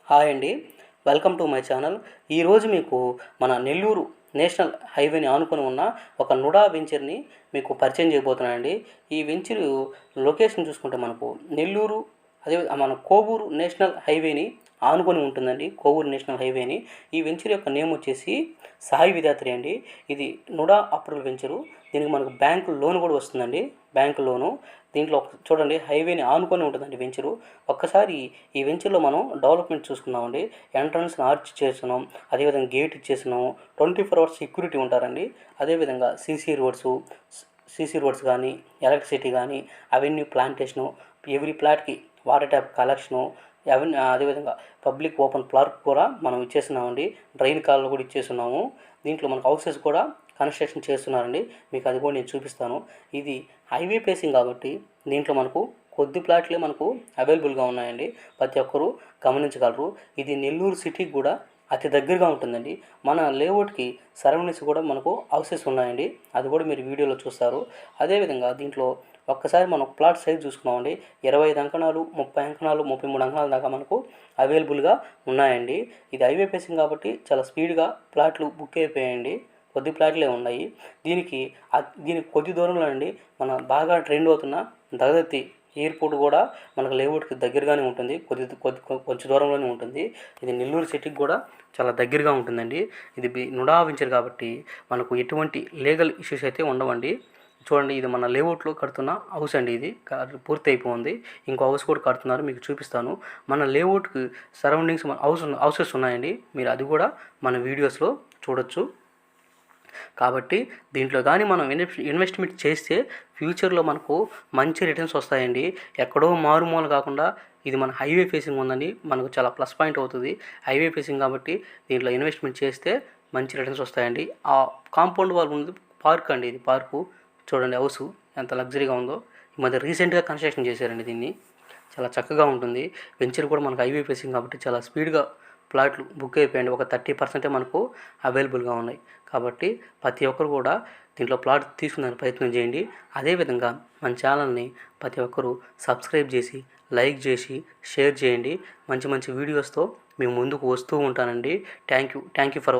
Hi అండి. Welcome to my channel. ఈరోజు మీకు మన నెల్లూరు నేషనల్ హైవేని ఆనుకొని ఉన్న ఒక నుడా వెంచర్ని మీకు పరిచయం చేయబోతున్నానండి. ఈ వెంచరు లొకేషన్ చూసుకుంటే మనకు నెల్లూరు, అదే మన కోవూరు నేషనల్ హైవేని ఆనుకొని ఉంటుందండి. కోవూరు నేషనల్ హైవేని. ఈ వెంచర్ యొక్క నేమ్ వచ్చేసి సాయి విధాత్రి అండి. ఇది నుడా అప్రూవల్ వెంచరు. దీనికి మనకు బ్యాంకు లోన్ కూడా వస్తుందండి. బ్యాంకు లోను దీంట్లో చూడండి, హైవేని ఆనుకొని ఉంటుందండి వెంచరు. ఒక్కసారి ఈ వెంచర్లో మనం డెవలప్మెంట్ చూసుకుందామండి. ఎంట్రన్స్ ఆర్చ్ చేస్తున్నాం, అదేవిధంగా గేట్ ఇచ్చేసినాం, 24 అవర్స్ సెక్యూరిటీ ఉంటారండి. అదేవిధంగా సీసీ రోడ్స్ కానీ, ఎలక్ట్రిసిటీ కానీ, అవెన్యూ ప్లాంటేషను, ఎవ్రీ ప్లాట్కి వాటర్ ట్యాప్ కలెక్షను, అవన్నీ, అదేవిధంగా పబ్లిక్ ఓపెన్ పార్క్ కూడా మనం ఇచ్చేస్తున్నామండి. డ్రైన్ కాలువలు కూడా ఇచ్చేస్తున్నాము. దీంట్లో మనకు హౌసెస్ కూడా కన్స్ట్రక్షన్ చేస్తున్నారండి. మీకు అది కూడా నేను చూపిస్తాను. ఇది హైవే ఫేసింగ్ కాబట్టి దీంట్లో మనకు కొద్ది ప్లాట్లే మనకు అవైలబుల్గా ఉన్నాయండి. ప్రతి ఒక్కరూ గమనించగలరు. ఇది నెల్లూరు సిటీకి కూడా అతి దగ్గరగా ఉంటుందండి. మన లేఅవుట్కి సరౌండింగ్స్ కూడా మనకు హౌసెస్ ఉన్నాయండి. అది కూడా మీరు వీడియోలో చూస్తారు. అదేవిధంగా దీంట్లో ఒక్కసారి మనం ప్లాట్ సైజ్ చూసుకున్నామండి. 25 అంకణాలు, 30 అంకణాలు, 33 అంకణాల దాకా మనకు అవైలబుల్గా ఉన్నాయండి. ఇది హైవే ఫేసింగ్ కాబట్టి చాలా స్పీడ్గా ప్లాట్లు బుక్ అయిపోయాయండి. కొద్ది ప్లాట్లే ఉన్నాయి. దీనికి కొద్ది దూరంలో అండి మన బాగా ట్రెండ్ అవుతున్న దగదత్తి ఎయిర్పోర్ట్ కూడా మనకు లేఅవుట్కి దగ్గరగానే ఉంటుంది. కొంచెం దూరంలోనే ఉంటుంది. ఇది నెల్లూరు సిటీకి కూడా చాలా దగ్గరగా ఉంటుందండి. ఇది నుడా వెంచర్ కాబట్టి మనకు ఎటువంటి లీగల్ ఇష్యూస్ అయితే ఉండవండి. చూడండి, ఇది మన లేఅవుట్లో కడుతున్న హౌస్ అండి. ఇది పూర్తి అయిపోయింది. ఇంకో హౌస్ కూడా కడుతున్నారు, మీకు చూపిస్తాను. మన లేఅవుట్కి సరౌండింగ్స్ హౌసెస్ ఉన్నాయండి. మీరు అది కూడా మన వీడియోస్లో చూడొచ్చు. కాబట్టి దీంట్లో కానీ మనం ఇన్వెస్ట్మెంట్ చేస్తే ఫ్యూచర్లో మనకు మంచి రిటర్న్స్ వస్తాయండి. ఎక్కడో మారుమూల కాకుండా ఇది మన హైవే ఫేసింగ్ ఉందండి. మనకు చాలా ప్లస్ పాయింట్ అవుతుంది. హైవే ఫేసింగ్ కాబట్టి దీంట్లో ఇన్వెస్ట్మెంట్ చేస్తే మంచి రిటర్న్స్ వస్తాయండి. ఆ కాంపౌండ్ వాల్ ఉంది, పార్క్ అండి. ఇది పార్కు చూడండి, హౌస్ ఎంత లగ్జరీగా ఉందో. ఈ మధ్య రీసెంట్గా కన్స్ట్రక్షన్ చేశారండి దీన్ని. చాలా చక్కగా ఉంటుంది. వెంచర్ కూడా మనకు హైవే ఫేసింగ్ కాబట్టి చాలా స్పీడ్గా ప్లాట్లు బుక్ అయిపోయాయండి. ఒక 30% మనకు అవైలబుల్గా ఉన్నాయి. కాబట్టి ప్రతి ఒక్కరు కూడా దీంట్లో ప్లాట్ తీసుకునే ప్రయత్నం చేయండి. అదేవిధంగా మన ఛానల్ని ప్రతి ఒక్కరూ సబ్స్క్రైబ్ చేసి, లైక్ చేసి, షేర్ చేయండి. మంచి మంచి వీడియోస్తో మేము ముందుకు వస్తూ ఉంటానండి. Thank you for